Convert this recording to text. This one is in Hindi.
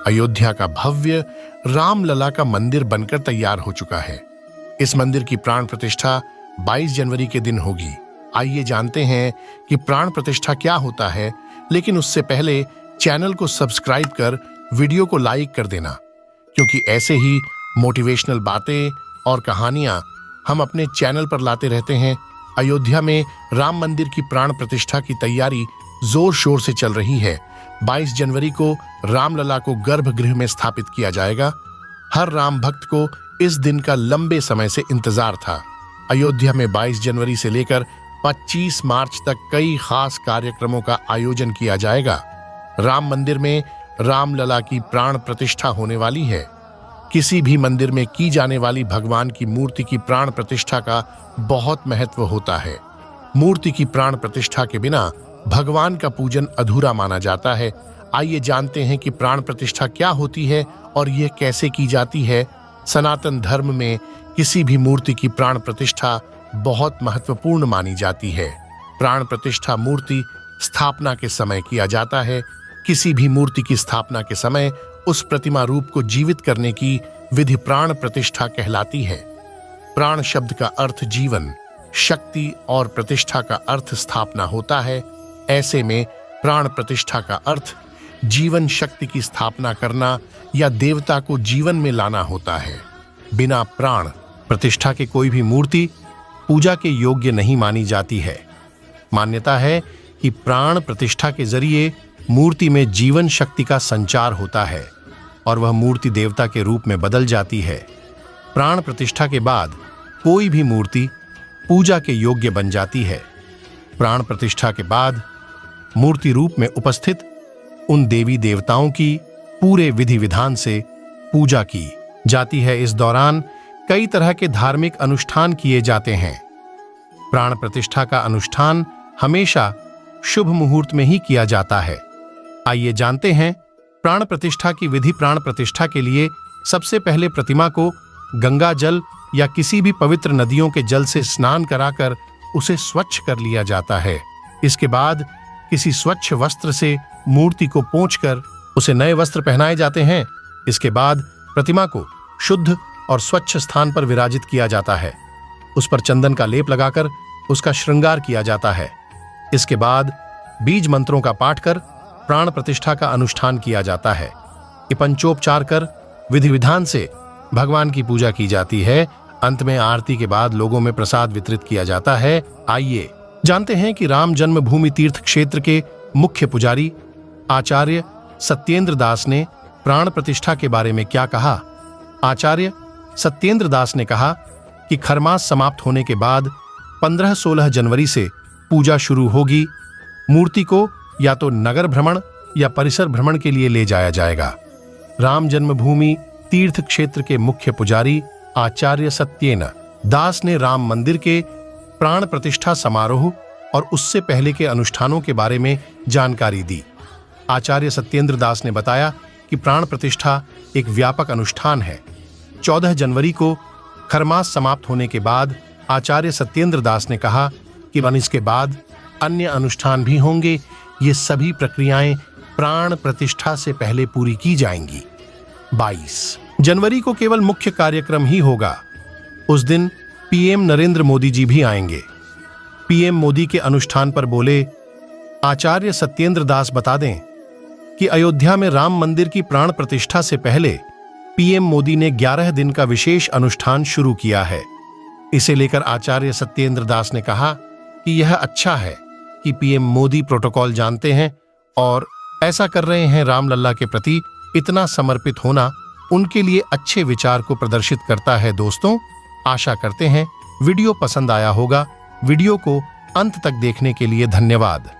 अयोध्या का भव्य रामलला का मंदिर बनकर तैयार हो चुका है। इस मंदिर की प्राण प्रतिष्ठा 22 जनवरी के दिन होगी। आइए जानते हैं कि प्राण प्रतिष्ठा क्या होता है, लेकिन उससे पहले चैनल को सब्सक्राइब कर वीडियो को लाइक कर देना, क्योंकि ऐसे ही मोटिवेशनल बातें और कहानियां हम अपने चैनल पर लाते रहते हैं। अयोध्या में राम मंदिर की प्राण प्रतिष्ठा की तैयारी जोर शोर से चल रही है। 22 जनवरी को रामलला को गर्भगृह में स्थापित किया जाएगा। हर राम भक्त को इस दिन का लंबे समय से इंतजार था। अयोध्या में 22 जनवरी से लेकर 25 मार्च तक कई खास कार्यक्रमों का आयोजन किया जाएगा। राम मंदिर में रामलला की प्राण प्रतिष्ठा होने वाली है। किसी भी मंदिर में की जाने वाली भगवान की मूर्ति की प्राण प्रतिष्ठा का बहुत महत्व होता है। मूर्ति की प्राण प्रतिष्ठा के बिना भगवान का पूजन अधूरा माना जाता है। आइए जानते हैं कि प्राण प्रतिष्ठा क्या होती है और यह कैसे की जाती है। सनातन धर्म में किसी भी मूर्ति की प्राण प्रतिष्ठा बहुत महत्वपूर्ण मानी जाती है। प्राण प्रतिष्ठा मूर्ति स्थापना के समय किया जाता है। किसी भी मूर्ति की स्थापना के समय उस प्रतिमा रूप को जीवित करने की विधि प्राण प्रतिष्ठा कहलाती है। प्राण शब्द का अर्थ जीवन, शक्ति और प्रतिष्ठा का अर्थ स्थापना होता है। ऐसे में प्राण प्रतिष्ठा का अर्थ जीवन शक्ति की स्थापना करना या देवता को जीवन में लाना होता है। बिना प्राण प्रतिष्ठा के कोई भी मूर्ति पूजा के योग्य नहीं मानी जाती है। मान्यता है कि प्राण प्रतिष्ठा के जरिए मूर्ति में जीवन शक्ति का संचार होता है और वह मूर्ति देवता के रूप में बदल जाती है। प्राण प्रतिष्ठा के बाद कोई भी मूर्ति पूजा के योग्य बन जाती है। प्राण प्रतिष्ठा के बाद मूर्ति रूप में उपस्थित उन देवी देवताओं की पूरे विधि विधान से पूजा की जाती है। इस दौरान कई तरह के धार्मिक अनुष्ठान किए जाते हैं। प्राण प्रतिष्ठा का अनुष्ठान हमेशा शुभ मुहूर्त में ही किया जाता है। आइए जानते हैं प्राण प्रतिष्ठा की विधि। प्राण प्रतिष्ठा के लिए सबसे पहले प्रतिमा को गंगा जल या किसी भी पवित्र नदियों के जल से स्नान कराकर उसे स्वच्छ कर लिया जाता है। इसके बाद किसी स्वच्छ वस्त्र से मूर्ति को पोंछकर उसे नए वस्त्र पहनाए जाते हैं। इसके बाद प्रतिमा को शुद्ध और स्वच्छ स्थान पर विराजित किया जाता है। उस पर चंदन का लेप लगाकर उसका श्रृंगार किया जाता है। इसके बाद बीज मंत्रों का पाठ कर प्राण प्रतिष्ठा का अनुष्ठान किया जाता है। ये पंचोपचार कर विधि विधान से भगवान की पूजा की जाती है। अंत में आरती के बाद लोगों में प्रसाद वितरित किया जाता है। आइए जानते हैं कि राम जन्मभूमि तीर्थ क्षेत्र के मुख्य पुजारी आचार्य सत्येंद्र दास ने प्राण प्रतिष्ठा के बारे में क्या कहा। आचार्य सत्येंद्र दास ने कहा कि खरमास समाप्त होने के बाद 15-16 जनवरी से पूजा शुरू होगी। मूर्ति को या तो नगर भ्रमण या परिसर भ्रमण के लिए ले जाया जाएगा। राम जन्मभूमि तीर्थ क्षेत्र के मुख्य पुजारी आचार्य सत्येंद्र दास ने राम मंदिर के प्राण प्रतिष्ठा समारोह और उससे पहले के अनुष्ठानों के बारे में जानकारी दी। आचार्य सत्येंद्र दास ने बताया कि प्राण प्रतिष्ठा एक व्यापक अनुष्ठान है। 14 जनवरी को खरमास समाप्त होने के बाद आचार्य सत्येंद्र दास ने कहा कि इसके बाद अन्य अनुष्ठान भी होंगे। ये सभी प्रक्रियाएं प्राण प्रतिष्ठा से पहले पूरी की जाएंगी। 22 जनवरी को केवल मुख्य कार्यक्रम ही होगा। उस दिन पीएम नरेंद्र मोदी जी भी आएंगे। पीएम मोदी के अनुष्ठान पर बोले आचार्य सत्येंद्र दास बता दें कि अयोध्या में राम मंदिर की प्राण प्रतिष्ठा से पहले पीएम मोदी ने 11 दिन का विशेष अनुष्ठान शुरू किया है। इसे लेकर आचार्य सत्येंद्र दास ने कहा कि यह अच्छा है कि पीएम मोदी प्रोटोकॉल जानते हैं और ऐसा कर रहे हैं। रामलला के प्रति इतना समर्पित होना उनके लिए अच्छे विचार को प्रदर्शित करता है। दोस्तों, आशा करते हैं वीडियो पसंद आया होगा। वीडियो को अंत तक देखने के लिए धन्यवाद।